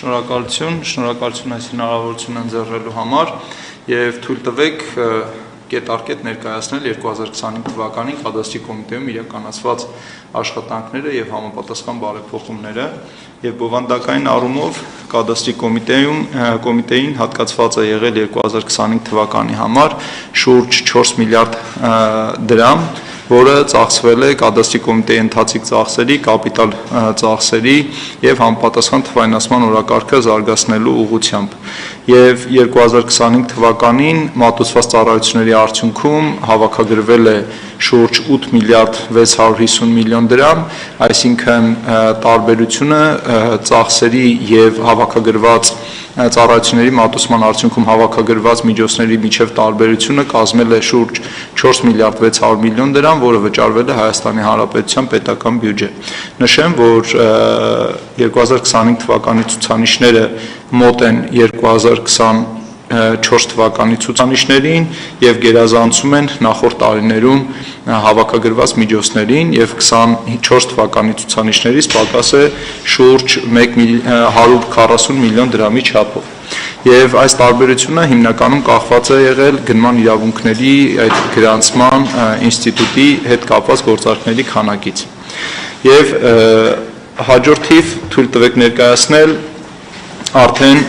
Շնորհակալություն այս հնարավորությունը ընձեռելու համար եւ թույլ տվեք կետարկետ ներկայացնել 2025 թվականին կադաստրի կոմիտեում իրականացված աշխատանքները եւ համապատասխան բարեփոխումները եւ բովանդակային առումով կադաստրի կոմիտեին հատկացված է եղել 2025 թվականի համար շուրջ 4 միլիարդ դրամ, որը ծախսվել է կադաստրի կոմիտեի ընթացիկ ծախսերի, կապիտալ ծախսերի եւ համապատասխան թվայնացման օրակարգը զարգացնելու ուղղությամբ։ Եվ 2025 թվականին մատուցված ծառայությունների արդյունքում հավաքագրվել է շուրջ 8 միլիարդ 650 միլիոն դրամ, այսինքն տարբերությունը ծախսերի եւ հավաքագրված ծառայությունների մատուցման արդյունքում հավաքագրված միջոցների միջև տարբերությունը կազմել է շուրջ 4 միլիարդ 600 միլիոն դրամ, որը վճարվել է Հայաստանի Հանրապետության պետական բյուջե։ Նշեմ, որ 2025 թվականի ցուցանիշները մոտ են 2024 թվականի ցուցանիշներին եւ գերազանցում են նախորդ տարիներում հավաքագրված միջոցներին եւ 24 թվականի ցուցանիշներից պակաս է շուրջ 140 միլիոն դրամի չափով։ Եվ այս տարբերությունը հիմնականում կախված է եղել գնման իրավունքների այդ գրանցման ինստիտուտի հետ կապված գործարքների քանակից։ Եվ հաջորդիվ թույլ տվեք ներկայացնել արդեն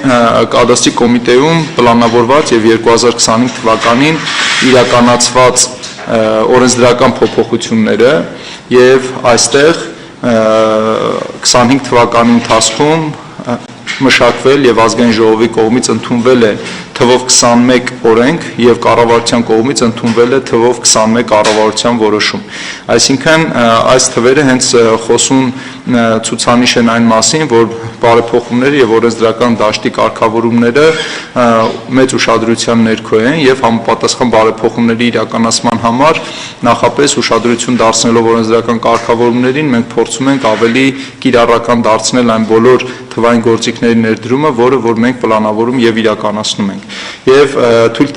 կադաստրի կոմիտեում պլանավորված եւ 2025 թվականին իրականացված օրենսդրական փոփոխությունները եւ այստեղ 25 թվականի ընթացքում մշակվել եւ ազգային ժողովի կողմից ընդունվել է թվով 21 օրենք եւ կառավարության կողմից ընդունվել է թվով 21 կառավարության որոշում։ Այսինքն այս թվերը հենց խոսուն ցուցանիշ են այն մասին, որ բարեփոխումները եւ օրենսդրական դաշտի կարգավորումները մեծ ուշադրության ներքո են եւ համապատասխան բարեփոխումների իրականացման համար նախապես ուշադրություն դարձնելով օրենսդրական կարգավորումներին մենք փորձում ենք ավելի կիրառական դարձնել այն բոլոր թվային գործիքների ներդրումը, որ մենք պլանավորում եւ իրականացնում ենք։ Եվ թույլ տվեք